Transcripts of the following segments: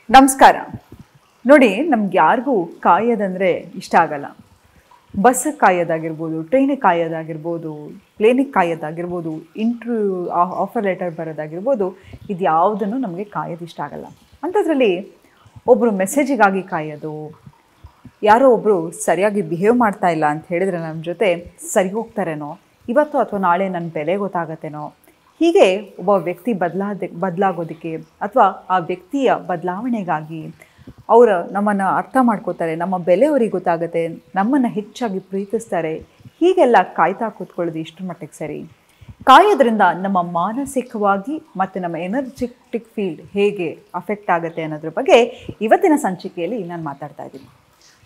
ನಮಸ್ಕಾರ. ನೋಡಿ, ನಮ್ಗೆ ಯಾರಿಗೂ ಕಾಯೋದಂದರೆ ಇಷ್ಟ ಆಗಲ್ಲ. ಬಸ್ಸಿಗೆ ಕಾಯೋದಾಗಿರ್ಬೋದು, ಟ್ರೈನಿಗೆ ಕಾಯೋದಾಗಿರ್ಬೋದು, ಪ್ಲೇನಿಗೆ ಕಾಯೋದಾಗಿರ್ಬೋದು, ಇಂಟರ್ವ್ಯೂ ಆಫರ್ ಲೆಟರ್ ಬರೋದಾಗಿರ್ಬೋದು, ಇದು ಯಾವುದನ್ನು ನಮಗೆ ಕಾಯೋದು ಇಷ್ಟ ಆಗಲ್ಲ. ಅಂಥದ್ರಲ್ಲಿ ಒಬ್ಬರು ಮೆಸೇಜಿಗಾಗಿ ಕಾಯೋದು, ಯಾರೋ ಒಬ್ಬರು ಸರಿಯಾಗಿ ಬಿಹೇವ್ ಮಾಡ್ತಾ ಇಲ್ಲ ಅಂತ ಹೇಳಿದರೆ ನಮ್ಮ ಜೊತೆ ಸರಿ ಹೋಗ್ತಾರೇನೋ, ಇವತ್ತು ಅಥವಾ ನಾಳೆ ನನ್ನ ಬೆಲೆ ಗೊತ್ತಾಗತ್ತೇನೋ, ಹೀಗೆ ಒಬ್ಬ ವ್ಯಕ್ತಿ ಬದಲಾಗೋದಕ್ಕೆ ಅಥವಾ ಆ ವ್ಯಕ್ತಿಯ ಬದಲಾವಣೆಗಾಗಿ ನಮ್ಮನ್ನು ಅರ್ಥ ಮಾಡ್ಕೋತಾರೆ, ನಮ್ಮ ಬೆಲೆ ಅವ್ರಿಗೆ ಗೊತ್ತಾಗುತ್ತೆ, ನಮ್ಮನ್ನು ಹೆಚ್ಚಾಗಿ ಪ್ರೀತಿಸ್ತಾರೆ, ಹೀಗೆಲ್ಲ ಕಾಯ್ತಾ ಕೂತ್ಕೊಳ್ಳೋದು ಇಷ್ಟರ ಮಟ್ಟಿಗೆ ಸರಿ? ಕಾಯೋದ್ರಿಂದ ನಮ್ಮ ಮಾನಸಿಕವಾಗಿ ಮತ್ತು ನಮ್ಮ ಎನರ್ಜೆಟಿಕ್ ಫೀಲ್ಡ್ ಹೇಗೆ ಅಫೆಕ್ಟ್ ಆಗುತ್ತೆ ಅನ್ನೋದ್ರ ಬಗ್ಗೆ ಇವತ್ತಿನ ಸಂಚಿಕೆಯಲ್ಲಿ ನಾನು ಮಾತಾಡ್ತಾ ಇದ್ದೀನಿ.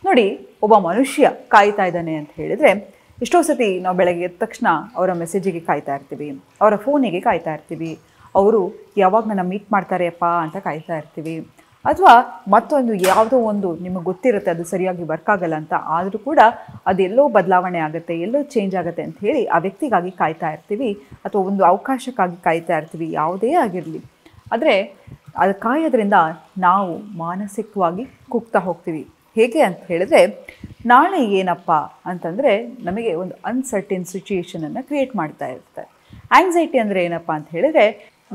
ನೋಡಿ, ಒಬ್ಬ ಮನುಷ್ಯ ಕಾಯ್ತಾ ಇದ್ದಾನೆ ಅಂತ ಹೇಳಿದರೆ, ಎಷ್ಟೋ ಸತಿ ನಾವು ಬೆಳಗ್ಗೆ ಎದ್ದ ತಕ್ಷಣ ಅವರ ಮೆಸೇಜಿಗೆ ಕಾಯ್ತಾ ಇರ್ತೀವಿ, ಅವರ ಫೋನಿಗೆ ಕಾಯ್ತಾ ಇರ್ತೀವಿ, ಅವರು ಯಾವಾಗ ನನ್ನ ಮೀಟ್ ಮಾಡ್ತಾರೆಯಪ್ಪ ಅಂತ ಕಾಯ್ತಾ ಇರ್ತೀವಿ, ಅಥವಾ ಮತ್ತೊಂದು ಯಾವುದೋ ಒಂದು ನಿಮಗೆ ಗೊತ್ತಿರುತ್ತೆ ಅದು ಸರಿಯಾಗಿ ವರ್ಕ್ ಆಗಲ್ಲ ಅಂತ, ಆದರೂ ಕೂಡ ಅದೆಲ್ಲೋ ಬದಲಾವಣೆ ಆಗುತ್ತೆ, ಎಲ್ಲೋ ಚೇಂಜ್ ಆಗುತ್ತೆ ಅಂತ ಹೇಳಿ ಆ ವ್ಯಕ್ತಿಗಾಗಿ ಕಾಯ್ತಾ ಇರ್ತೀವಿ, ಅಥವಾ ಒಂದು ಅವಕಾಶಕ್ಕಾಗಿ ಕಾಯ್ತಾ ಇರ್ತೀವಿ, ಯಾವುದೇ ಆಗಿರಲಿ. ಆದರೆ ಅದು ಕಾಯೋದ್ರಿಂದ ನಾವು ಮಾನಸಿಕವಾಗಿ ಕುಗ್ತಾ ಹೋಗ್ತೀವಿ. ಹೇಗೆ ಅಂತ ಹೇಳಿದ್ರೆ, ನಾಳೆ ಏನಪ್ಪ ಅಂತಂದರೆ ನಮಗೆ ಒಂದು ಅನ್ಸರ್ಟಿನ್ ಸಿಚುಯೇಷನನ್ನು ಕ್ರಿಯೇಟ್ ಮಾಡ್ತಾ ಇರುತ್ತೆ. ಆಂಗ್ಸೈಟಿ ಅಂದರೆ ಏನಪ್ಪ ಅಂತ ಹೇಳಿದರೆ,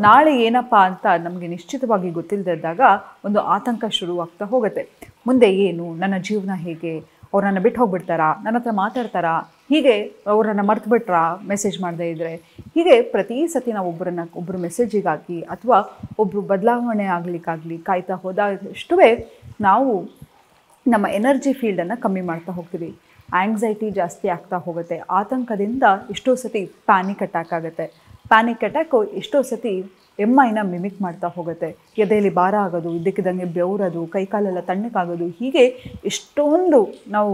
ನಾಳೆ ಏನಪ್ಪ ಅಂತ ನಮಗೆ ನಿಶ್ಚಿತವಾಗಿ ಗೊತ್ತಿಲ್ಲದಿದ್ದಾಗ ಒಂದು ಆತಂಕ ಶುರುವಾಗ್ತಾ ಹೋಗುತ್ತೆ. ಮುಂದೆ ಏನು, ನನ್ನ ಜೀವನ ಹೇಗೆ, ಅವ್ರು ನನ್ನ ಬಿಟ್ಟು ಹೋಗ್ಬಿಡ್ತಾರಾ, ನನ್ನ ಹತ್ರ ಮಾತಾಡ್ತಾರಾ, ಹೀಗೆ ಅವರನ್ನು ಮರ್ತು ಬಿಟ್ರಾ ಮೆಸೇಜ್ ಮಾಡದೇ ಇದ್ದರೆ, ಹೀಗೆ ಪ್ರತಿ ಸತಿ ನಾವು ಒಬ್ಬರು ಮೆಸೇಜಿಗಾಗಿ ಅಥವಾ ಒಬ್ಬರು ಬದಲಾವಣೆ ಆಗಲಿಕ್ಕಾಗಲಿ ಕಾಯ್ತಾ ಹೋದಷ್ಟು ನಾವು ನಮ್ಮ ಎನರ್ಜಿ ಫೀಲ್ಡನ್ನು ಕಮ್ಮಿ ಮಾಡ್ತಾ ಹೋಗ್ತೀವಿ. ಆಂಗ್ಸೈಟಿ ಜಾಸ್ತಿ ಆಗ್ತಾ ಹೋಗುತ್ತೆ. ಆತಂಕದಿಂದ ಎಷ್ಟೋ ಸತಿ ಪ್ಯಾನಿಕ್ ಅಟ್ಯಾಕ್ ಆಗುತ್ತೆ. ಪ್ಯಾನಿಕ್ ಅಟ್ಯಾಕು ಎಷ್ಟೋ ಸತಿ MIನ ಮಿಮಿಕ್ ಮಾಡ್ತಾ ಹೋಗುತ್ತೆ. ಎದೆಯಲ್ಲಿ ಭಾರ ಆಗೋದು, ಇದ್ದಕ್ಕಿದ್ದಂಗೆ ಬೆವರೋದು, ಕೈಕಾಲೆಲ್ಲ ತಣ್ಣಕ್ಕಾಗೋದು, ಹೀಗೆ ಎಷ್ಟೊಂದು ನಾವು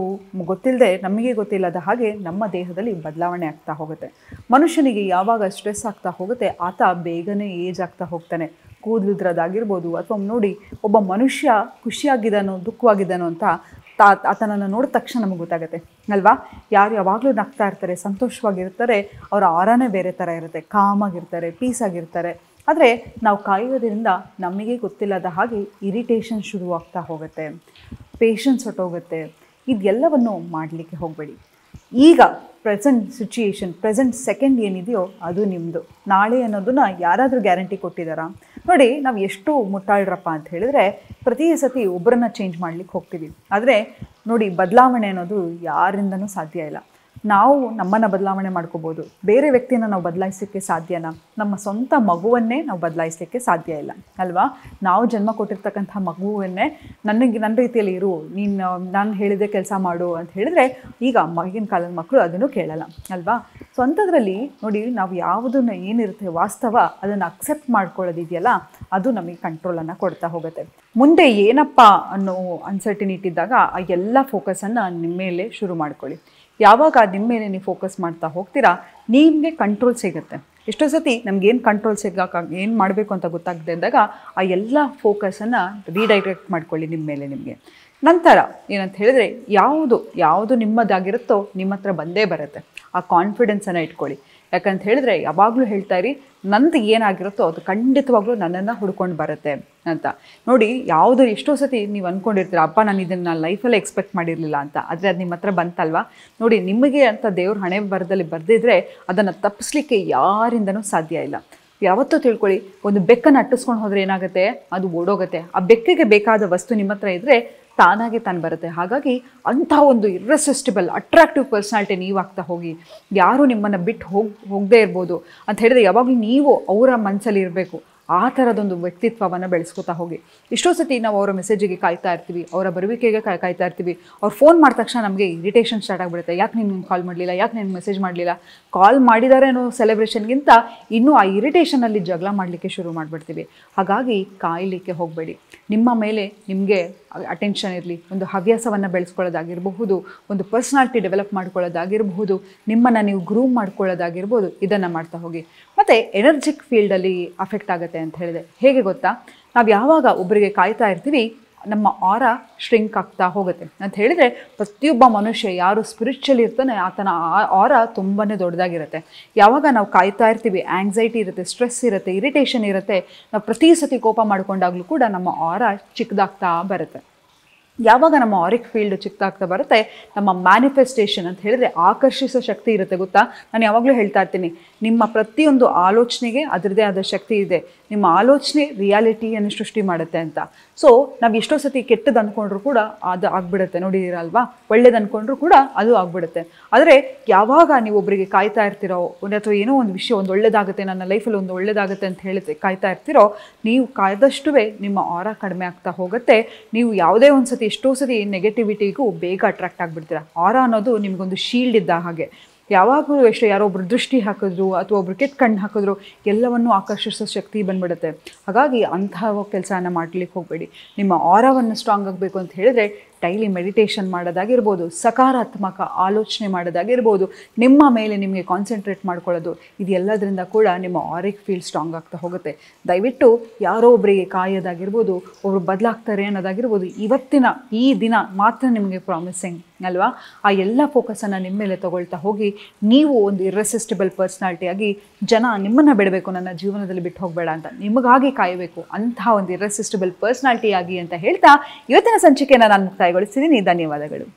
ನಮಗೆ ಗೊತ್ತಿಲ್ಲದ ಹಾಗೆ ನಮ್ಮ ದೇಹದಲ್ಲಿ ಬದಲಾವಣೆ ಆಗ್ತಾ ಹೋಗುತ್ತೆ. ಮನುಷ್ಯನಿಗೆ ಯಾವಾಗ ಸ್ಟ್ರೆಸ್ ಆಗ್ತಾ ಹೋಗುತ್ತೆ ಆತ ಬೇಗನೆ ಏಜ್ ಆಗ್ತಾ ಹೋಗ್ತಾನೆ. ಕೂದಲುದ್ರದಾಗಿರ್ಬೋದು, ಅಥವಾ ನೋಡಿ, ಒಬ್ಬ ಮನುಷ್ಯ ಖುಷಿಯಾಗಿದ್ದಾನೋ ದುಃಖವಾಗಿದ್ದಾನೋ ಅಂತ ಆತನನ್ನು ನೋಡಿದ ತಕ್ಷಣ ನಮಗೆ ಗೊತ್ತಾಗುತ್ತೆ ಅಲ್ವಾ? ಯಾರು ಯಾವಾಗಲೂ ನಗ್ತಾ ಇರ್ತಾರೆ, ಸಂತೋಷವಾಗಿರ್ತಾರೆ, ಅವರ ಆರಾನೇ ಬೇರೆ ಥರ ಇರುತ್ತೆ, ಕಾಮಾಗಿರ್ತಾರೆ, ಪೀಸಾಗಿರ್ತಾರೆ. ಆದರೆ ನಾವು ಕಾಯೋದ್ರಿಂದ ನಮಗೆ ಗೊತ್ತಿಲ್ಲದ ಹಾಗೆ ಇರಿಟೇಷನ್ ಶುರುವಾಗ್ತಾ ಹೋಗುತ್ತೆ, ಪೇಷನ್ಸ್ ಹೊಟ್ಟೋಗುತ್ತೆ. ಇದೆಲ್ಲವನ್ನು ಮಾಡಲಿಕ್ಕೆ ಹೋಗಬೇಡಿ. ಈಗ ಪ್ರೆಸೆಂಟ್ ಸಿಚುಯೇಷನ್, ಪ್ರೆಸೆಂಟ್ ಸೆಕೆಂಡ್ ಏನಿದೆಯೋ ಅದು ನಿಮ್ಮದು. ನಾಳೆ ಅನ್ನೋದನ್ನು ಯಾರಾದರೂ ಗ್ಯಾರಂಟಿ ಕೊಟ್ಟಿದ್ದಾರಾ? ನೋಡಿ, ನಾವು ಎಷ್ಟು ಮುಟ್ಟಾಳ್ರಪ್ಪ ಅಂತ ಹೇಳಿದ್ರೆ ಪ್ರತಿ ಸತಿ ಒಬ್ಬರನ್ನ ಚೇಂಜ್ ಮಾಡಲಿಕ್ಕೆ ಹೋಗ್ತೀವಿ. ಆದರೆ ನೋಡಿ, ಬದಲಾವಣೆ ಅನ್ನೋದು ಯಾರಿಂದನೂ ಸಾಧ್ಯ ಇಲ್ಲ. ನಾವು ನಮ್ಮನ್ನು ಬದಲಾವಣೆ ಮಾಡ್ಕೋಬೋದು, ಬೇರೆ ವ್ಯಕ್ತಿನ ನಾವು ಬದಲಾಯಿಸಲಿಕ್ಕೆ ಸಾಧ್ಯನಾ? ನಮ್ಮ ಸ್ವಂತ ಮಗುವನ್ನೇ ನಾವು ಬದಲಾಯಿಸಲಿಕ್ಕೆ ಸಾಧ್ಯ ಇಲ್ಲ ಅಲ್ವಾ? ನಾವು ಜನ್ಮ ಕೊಟ್ಟಿರ್ತಕ್ಕಂಥ ಮಗುವನ್ನೇ ನನ್ನ ರೀತಿಯಲ್ಲಿ ಇರು, ನಾನು ಹೇಳಿದೆ ಕೆಲಸ ಮಾಡು ಅಂತ ಹೇಳಿದ್ರೆ ಈಗ ಮಗಿನ ಕಾಲದ ಮಕ್ಕಳು ಅದನ್ನು ಕೇಳಲ್ಲ ಅಲ್ವಾ? ಸೊ ಅಂಥದ್ರಲ್ಲಿ ನೋಡಿ, ನಾವು ಯಾವುದನ್ನು ಏನಿರುತ್ತೆ ವಾಸ್ತವ ಅದನ್ನು ಅಕ್ಸೆಪ್ಟ್ ಮಾಡ್ಕೊಳ್ಳೋದಿದೆಯಲ್ಲ, ಅದು ನಮಗೆ ಕಂಟ್ರೋಲನ್ನು ಕೊಡ್ತಾ ಹೋಗುತ್ತೆ. ಮುಂದೆ ಏನಪ್ಪ ಅನ್ನೋ ಅನ್ಸರ್ಟಿನಿಟಿ ಇದ್ದಾಗ ಆ ಎಲ್ಲ ಫೋಕಸನ್ನು ನಿಮ್ಮ ಮೇಲೆ ಶುರು ಮಾಡ್ಕೊಳ್ಳಿ. ಯಾವಾಗ ನಿಮ್ಮ ಮೇಲೆ ನೀವು ಫೋಕಸ್ ಮಾಡ್ತಾ ಹೋಗ್ತೀರಾ, ನಿಮಗೆ ಕಂಟ್ರೋಲ್ ಸಿಗುತ್ತೆ. ಎಷ್ಟೋ ಸತಿ ನಮಗೇನು ಕಂಟ್ರೋಲ್ ಏನು ಮಾಡಬೇಕು ಅಂತ ಗೊತ್ತಾಗದೆ ಇದ್ದಾಗ ಆ ಎಲ್ಲ ಫೋಕಸನ್ನು ರೀಡೈರೆಕ್ಟ್ ಮಾಡ್ಕೊಳ್ಳಿ ನಿಮ್ಮ ಮೇಲೆ. ನಿಮಗೆ ನಂತರ ಏನಂತ ಹೇಳಿದರೆ, ಯಾವುದು ನಿಮ್ಮದಾಗಿರುತ್ತೋ ನಿಮ್ಮ ಹತ್ರ ಬಂದೇ ಬರುತ್ತೆ. ಆ ಕಾನ್ಫಿಡೆನ್ಸನ್ನು ಇಟ್ಕೊಳ್ಳಿ. ಯಾಕಂತ ಹೇಳಿದ್ರೆ ಯಾವಾಗಲೂ ಹೇಳ್ತಾ ಇರಿ, ನಂದು ಏನಾಗಿರುತ್ತೋ ಅದು ಖಂಡಿತವಾಗ್ಲೂ ನನ್ನನ್ನು ಹುಡ್ಕೊಂಡು ಬರುತ್ತೆ ಅಂತ. ನೋಡಿ, ಎಷ್ಟೋ ಸತಿ ನೀವು ಅಂದ್ಕೊಂಡಿರ್ತೀರ, ಅಪ್ಪ ನಾನು ಇದನ್ನು ಲೈಫಲ್ಲೇ ಎಕ್ಸ್ಪೆಕ್ಟ್ ಮಾಡಿರಲಿಲ್ಲ ಅಂತ, ಆದರೆ ಅದು ನಿಮ್ಮ ಹತ್ರ ಬಂತಲ್ವಾ? ನೋಡಿ, ನಿಮಗೆ ಅಂತ ದೇವ್ರ ಹಣೆ ಬರದಲ್ಲಿ ಬರೆದಿದ್ರೆ ಅದನ್ನು ತಪ್ಪಿಸ್ಲಿಕ್ಕೆ ಯಾರಿಂದನೂ ಸಾಧ್ಯ ಇಲ್ಲ. ಯಾವತ್ತೂ ತಿಳ್ಕೊಳ್ಳಿ, ಒಂದು ಬೆಕ್ಕನ್ನು ಅಟ್ಟಿಸ್ಕೊಂಡು ಹೋದರೆ ಏನಾಗುತ್ತೆ, ಅದು ಓಡೋಗುತ್ತೆ. ಆ ಬೆಕ್ಕಿಗೆ ಬೇಕಾದ ವಸ್ತು ನಿಮ್ಮ ಹತ್ರ ಇದ್ದರೆ ತಾನಾಗೆ ತಾನು ಬರುತ್ತೆ. ಹಾಗಾಗಿ ಅಂಥ ಒಂದು ಇರ್ರೆಸಿಸ್ಟಿಬಲ್ ಅಟ್ರಾಕ್ಟಿವ್ ಪರ್ಸ್ನಾಲಿಟಿ ನೀವು ಆಗ್ತಾ ಹೋಗಿ. ಯಾರು ನಿಮ್ಮನ್ನು ಬಿಟ್ಟು ಹೋಗದೇ ಇರ್ಬೋದು ಅಂತ ಹೇಳಿದ್ರೆ ಯಾವಾಗಲೂ ನೀವು ಅವರ ಮನಸ್ಸಲ್ಲಿ ಇರಬೇಕು. ಆ ಥರದೊಂದು ವ್ಯಕ್ತಿತ್ವವನ್ನು ಬೆಳೆಸ್ಕೊತಾ ಹೋಗಿ. ಎಷ್ಟೋ ಸತಿ ನಾವು ಅವರ ಮೆಸೇಜಿಗೆ ಕಾಯ್ತಾ ಇರ್ತೀವಿ, ಅವರ ಬರುವಿಕೆಗೆ ಕಾಯ್ತಾ ಇರ್ತೀವಿ. ಅವ್ರು ಫೋನ್ ಮಾಡಿದ ತಕ್ಷಣ ನಮಗೆ ಇರಿಟೇಷನ್ ಸ್ಟಾರ್ಟ್ ಆಗಿಬಿಡುತ್ತೆ. ಯಾಕೆ ನೀನು ಕಾಲ್ ಮಾಡಲಿಲ್ಲ, ಯಾಕೆ ನೀನು ಮೆಸೇಜ್ ಮಾಡಲಿಲ್ಲ? ಕಾಲ್ ಮಾಡಿದ್ದಾರೆ ಅನ್ನೋ ಸೆಲೆಬ್ರೇಷನ್ಗಿಂತ ಇನ್ನೂ ಆ ಇರಿಟೇಷನಲ್ಲಿ ಜಗಳ ಮಾಡಲಿಕ್ಕೆ ಶುರು ಮಾಡಿಬಿಡ್ತೀವಿ. ಹಾಗಾಗಿ ಕಾಯಲಿಕ್ಕೆ ಹೋಗಬೇಡಿ. ನಿಮ್ಮ ಮೇಲೆ ನಿಮಗೆ ಅಟೆನ್ಷನ್ ಇರಲಿ. ಒಂದು ಹವ್ಯಾಸವನ್ನು ಬೆಳೆಸ್ಕೊಳ್ಳೋದಾಗಿರಬಹುದು, ಒಂದು ಪರ್ಸ್ನಾಲಿಟಿ ಡೆವಲಪ್ ಮಾಡ್ಕೊಳ್ಳೋದಾಗಿರಬಹುದು, ನಿಮ್ಮನ್ನು ನೀವು ಗ್ರೂಮ್ ಮಾಡ್ಕೊಳ್ಳೋದಾಗಿರ್ಬೋದು, ಇದನ್ನು ಮಾಡ್ತಾ ಹೋಗಿ. ಮತ್ತು ಎನರ್ಜಿಕ್ ಫೀಲ್ಡಲ್ಲಿ ಅಫೆಕ್ಟ್ ಆಗುತ್ತೆ ಅಂತ ಹೇಳಿದೆ. ಹೇಗೆ ಗೊತ್ತಾ? ನಾವು ಯಾವಾಗ ಒಬ್ಬರಿಗೆ ಕಾಯ್ತಾ ಇರ್ತೀವಿ, ನಮ್ಮ ಆರ ಶ್ರಿಂಕ್ ಆಗ್ತಾ ಹೋಗುತ್ತೆ ಅಂತ ಹೇಳಿದರೆ, ಪ್ರತಿಯೊಬ್ಬ ಮನುಷ್ಯ ಯಾರು ಸ್ಪಿರಿಚುವಲಿ ಇರ್ತಾನೆ ಆತನ ಆರ ತುಂಬಾ ದೊಡ್ಡದಾಗಿರುತ್ತೆ. ಯಾವಾಗ ನಾವು ಕಾಯ್ತಾ ಇರ್ತೀವಿ, ಆಂಗ್ಸೈಟಿ ಇರುತ್ತೆ, ಸ್ಟ್ರೆಸ್ ಇರುತ್ತೆ, ಇರಿಟೇಷನ್ ಇರುತ್ತೆ, ನಾವು ಪ್ರತಿ ಸತಿ ಕೋಪ ಮಾಡ್ಕೊಂಡಾಗಲೂ ಕೂಡ ನಮ್ಮ ಆರ ಚಿಕ್ಕದಾಗ್ತಾ ಬರುತ್ತೆ. ಯಾವಾಗ ನಮ್ಮ ಆರಿಕ್ ಫೀಲ್ಡ್ ಚಿಕ್ಕದಾಗ್ತಾ ಬರುತ್ತೆ, ನಮ್ಮ ಮ್ಯಾನಿಫೆಸ್ಟೇಷನ್ ಅಂತ ಹೇಳಿದರೆ ಆಕರ್ಷಿಸೋ ಶಕ್ತಿ ಇರುತ್ತೆ. ಗೊತ್ತಾ, ನಾನು ಯಾವಾಗಲೂ ಹೇಳ್ತಾ ಇರ್ತೀನಿ, ನಿಮ್ಮ ಪ್ರತಿಯೊಂದು ಆಲೋಚನೆಗೆ ಅದರದೇ ಆದ ಶಕ್ತಿ ಇದೆ. ನಿಮ್ಮ ಆಲೋಚನೆ ರಿಯಾಲಿಟಿಯನ್ನು ಸೃಷ್ಟಿ ಮಾಡುತ್ತೆ ಅಂತ. ಸೊ ನಾವು ಎಷ್ಟೋ ಸತಿ ಕೆಟ್ಟದ್ದು ಅಂದ್ಕೊಂಡ್ರೂ ಕೂಡ ಅದು ಆಗಿಬಿಡುತ್ತೆ, ನೋಡಿದ್ದೀರಲ್ವಾ? ಒಳ್ಳೇದು ಅಂದ್ಕೊಂಡ್ರೂ ಕೂಡ ಅದು ಆಗಿಬಿಡುತ್ತೆ. ಆದರೆ ಯಾವಾಗ ನೀವು ಒಬ್ಬರಿಗೆ ಕಾಯ್ತಾ ಇರ್ತೀರೋ, ಅಥವಾ ಏನೋ ಒಂದು ವಿಷಯ ಒಂದು ಒಳ್ಳೇದಾಗುತ್ತೆ, ನನ್ನ ಲೈಫಲ್ಲಿ ಒಂದು ಒಳ್ಳೇದಾಗುತ್ತೆ ಅಂತ ಹೇಳುತ್ತೆ ಕಾಯ್ತಾ ಇರ್ತೀರೋ, ನೀವು ಕಾಯ್ದಷ್ಟೂ ನಿಮ್ಮ ಆರ ಕಡಿಮೆ ಆಗ್ತಾ ಹೋಗುತ್ತೆ. ನೀವು ಯಾವುದೇ ಒಂದು ಸತಿ, ಎಷ್ಟೋ ಸತಿ ನೆಗೆಟಿವಿಟಿಗೂ ಬೇಗ ಅಟ್ರಾಕ್ಟ್ ಆಗಿಬಿಡ್ತೀರ. ಆರ ಅನ್ನೋದು ನಿಮಗೊಂದು ಶೀಲ್ಡ್ ಇದ್ದ ಹಾಗೆ. ಯಾವಾಗಲೂ ಎಷ್ಟು ಯಾರೋ ಒಬ್ರು ದೃಷ್ಟಿ ಹಾಕಿದ್ರು ಅಥವಾ ಒಬ್ರು ಕೆಟ್ಟ ಕಣ್ಣು ಹಾಕಿದ್ರು ಎಲ್ಲವನ್ನೂ ಆಕರ್ಷಿಸೋ ಶಕ್ತಿ ಬಂದ್ಬಿಡುತ್ತೆ. ಹಾಗಾಗಿ ಅಂತಹ ಕೆಲಸನ ಮಾಡಲಿಕ್ಕೆ ಹೋಗಬೇಡಿ. ನಿಮ್ಮ ಆರವನ್ನು ಸ್ಟ್ರಾಂಗ್ ಆಗಬೇಕು ಅಂತ ಹೇಳಿದ್ರೆ ಡೈಲಿ ಮೆಡಿಟೇಷನ್ ಮಾಡೋದಾಗಿರ್ಬೋದು, ಸಕಾರಾತ್ಮಕ ಆಲೋಚನೆ ಮಾಡೋದಾಗಿರ್ಬೋದು, ನಿಮ್ಮ ಮೇಲೆ ನಿಮಗೆ ಕಾನ್ಸಂಟ್ರೇಟ್ ಮಾಡ್ಕೊಳ್ಳೋದು, ಇದೆಲ್ಲದರಿಂದ ಕೂಡ ನಿಮ್ಮ ಆರಿಕ್ ಫೀಲ್ಡ್ ಸ್ಟ್ರಾಂಗ್ ಆಗ್ತಾ ಹೋಗುತ್ತೆ. ದಯವಿಟ್ಟು ಯಾರೋ ಒಬ್ಬರಿಗೆ ಕಾಯೋದಾಗಿರ್ಬೋದು, ಒಬ್ರು ಬದಲಾಗ್ತಾರೆ ಅನ್ನೋದಾಗಿರ್ಬೋದು, ಇವತ್ತಿನ ಈ ದಿನ ಮಾತ್ರ ನಿಮಗೆ ಪ್ರಾಮಿಸಿಂಗ್ ಅಲ್ವಾ? ಆ ಎಲ್ಲ ಫೋಕಸನ್ನು ನಿಮ್ಮ ಮೇಲೆ ತೊಗೊಳ್ತಾ ಹೋಗಿ ನೀವು ಒಂದು ಇರ್ರೆಸಿಸ್ಟಿಬಲ್ ಪರ್ಸ್ನಾಲಿಟಿಯಾಗಿ ಜನ ನಿಮ್ಮನ್ನು ಬಿಡಬೇಕು, ನನ್ನ ಜೀವನದಲ್ಲಿ ಬಿಟ್ಟು ಹೋಗಬೇಡ ಅಂತ, ನಿಮಗಾಗಿ ಕಾಯಬೇಕು ಅಂತಹ ಒಂದು ಇರ್ರೆಸಿಸ್ಟಿಬಲ್ ಪರ್ಸ್ನಾಲಿಟಿಯಾಗಿ ಅಂತ ಹೇಳ್ತಾ ಇವತ್ತಿನ ಸಂಚಿಕೆಯನ್ನು ನಾನು ಮುಕ್ತಾಯಗೊಳಿಸ್ತಿದ್ದೀನಿ. ಧನ್ಯವಾದಗಳು.